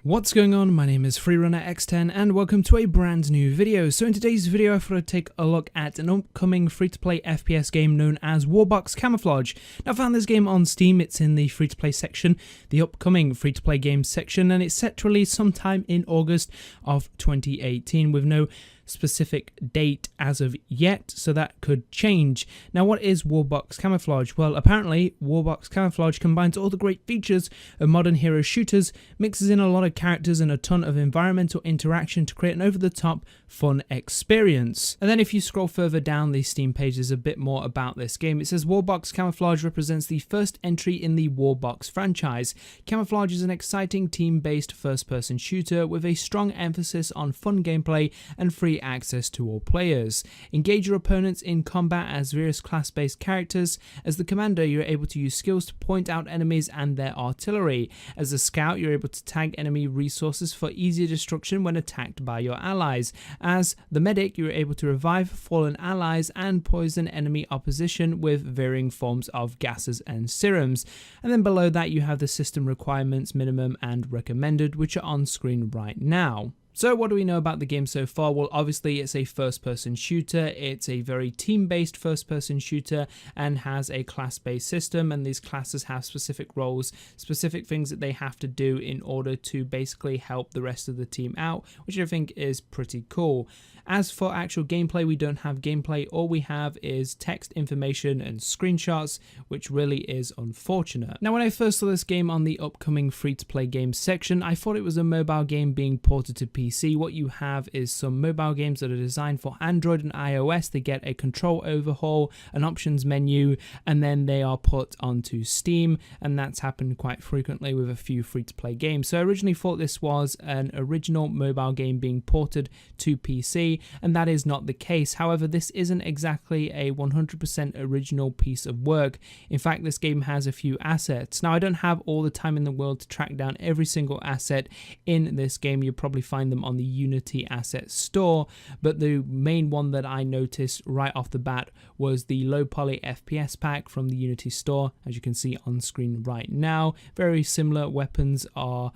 What's going on? My name is FreeRunnerX10 and welcome to a brand new video. So in today's video I thought I'd take a look at an upcoming free-to-play FPS game known as WarBox Camouflage. Now I found this game on Steam, it's in the free-to-play section, the upcoming free-to-play games section, and it's set to release sometime in August of 2018 with no specific date as of yet, so that could change. Now what is WarBox Camouflage? Well, apparently WarBox Camouflage combines all the great features of modern hero shooters, mixes in a lot of characters and a ton of environmental interaction to create an over-the-top fun experience. And then if you scroll further down the Steam page, there's a bit more about this game. It says WarBox Camouflage represents the first entry in the WarBox franchise. Camouflage is an exciting team-based first-person shooter with a strong emphasis on fun gameplay and free access to all players. Engage your opponents in combat as various class-based characters. As the commander, you're able to use skills to point out enemies and their artillery. As a scout, you're able to tag enemy resources for easier destruction when attacked by your allies. As the medic, you're able to revive fallen allies and poison enemy opposition with varying forms of gases and serums. And then below that you have the system requirements, minimum and recommended, which are on screen right now. So what do we know about the game so far? Well, obviously it's a first-person shooter, it's a very team-based first-person shooter and has a class-based system, and these classes have specific roles, specific things that they have to do in order to basically help the rest of the team out, which I think is pretty cool. As for actual gameplay, we don't have gameplay, all we have is text information and screenshots, which really is unfortunate. Now when I first saw this game on the upcoming free-to-play games section, I thought it was a mobile game being ported to PC. What you have is some mobile games that are designed for Android and iOS. They get a control overhaul, an options menu, and then they are put onto Steam, and that's happened quite frequently with a few free-to-play games. So I originally thought this was an original mobile game being ported to PC, and that is not the case. However, this isn't exactly a 100% original piece of work. In fact, this game has a few assets. Now, I don't have all the time in the world to track down every single asset in this game. You'll probably find them on the Unity asset store, but the main one that I noticed right off the bat was the low poly FPS pack from the Unity store, as you can see on screen right now. Very similar weapons are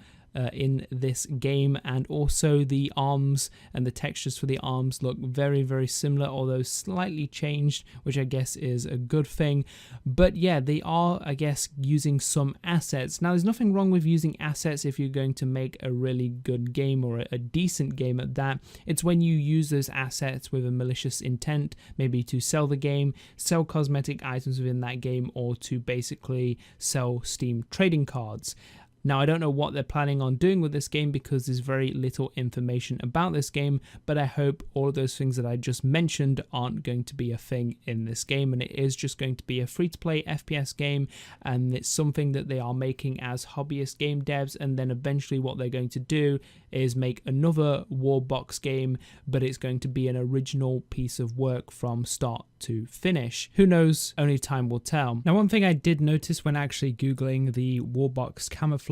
in this game, and also the arms and the textures for the arms look very similar, although slightly changed, which I guess is a good thing. But yeah, they are, I guess, using some assets. Now there's nothing wrong with using assets if you're going to make a really good game, or a decent game at that. It's when you use those assets with a malicious intent, maybe to sell the game, sell cosmetic items within that game, or to basically sell Steam trading cards. Now, I don't know what they're planning on doing with this game because there's very little information about this game, but I hope all of those things that I just mentioned aren't going to be a thing in this game, and it is just going to be a free-to-play FPS game, and it's something that they are making as hobbyist game devs, and then eventually what they're going to do is make another WarBox game, but it's going to be an original piece of work from start to finish. Who knows? Only time will tell. Now, one thing I did notice when actually Googling the WarBox Camouflage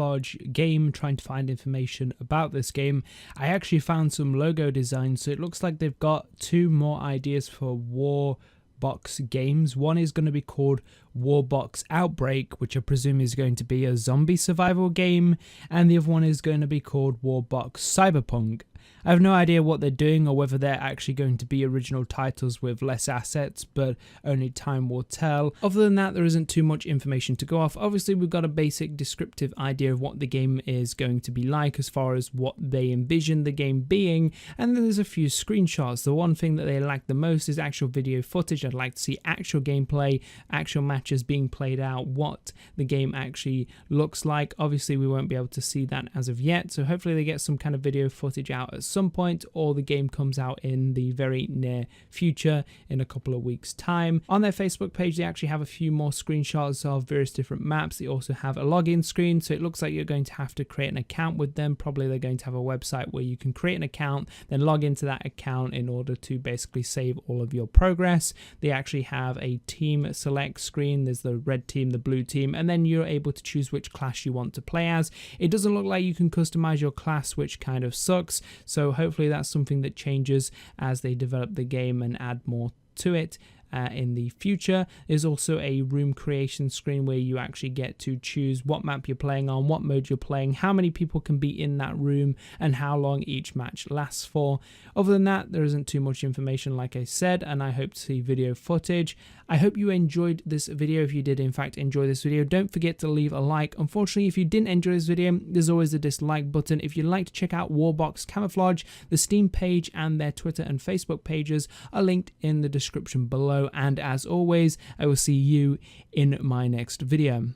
game, trying to find information about this game, I actually found some logo designs. So it looks like they've got two more ideas for WarBox games. One is going to be called WarBox Outbreak, which I presume is going to be a zombie survival game, and the other one is going to be called WarBox Cyberpunk. I have no idea what they're doing or whether they're actually going to be original titles with less assets, but only time will tell. Other than that, there isn't too much information to go off. Obviously, we've got a basic descriptive idea of what the game is going to be like as far as what they envision the game being, and then there's a few screenshots. The one thing that they lack the most is actual video footage. I'd like to see actual gameplay, actual matches being played out, what the game actually looks like. Obviously, we won't be able to see that as of yet, so hopefully they get some kind of video footage out at some point, or the game comes out in the very near future in a couple of weeks time. On their Facebook page, they actually have a few more screenshots of various different maps. They also have a login screen, so it looks like you're going to have to create an account with them. Probably they're going to have a website where you can create an account, then log into that account in order to basically save all of your progress. They actually have a team select screen. There's the red team, the blue team, and then you're able to choose which class you want to play as. It doesn't look like you can customize your class, which kind of sucks. So hopefully that's something that changes as they develop the game and add more to it. in the future. There's also a room creation screen where you actually get to choose what map you're playing on, what mode you're playing, how many people can be in that room, and how long each match lasts for. Other than that, there isn't too much information, like I said, and I hope to see video footage. I hope you enjoyed this video. If you did in fact enjoy this video, don't forget to leave a like. Unfortunately, if you didn't enjoy this video, there's always a dislike button. If you'd like to check out WarBox Camouflage, the Steam page and their Twitter and Facebook pages are linked in the description below. And as always, I will see you in my next video.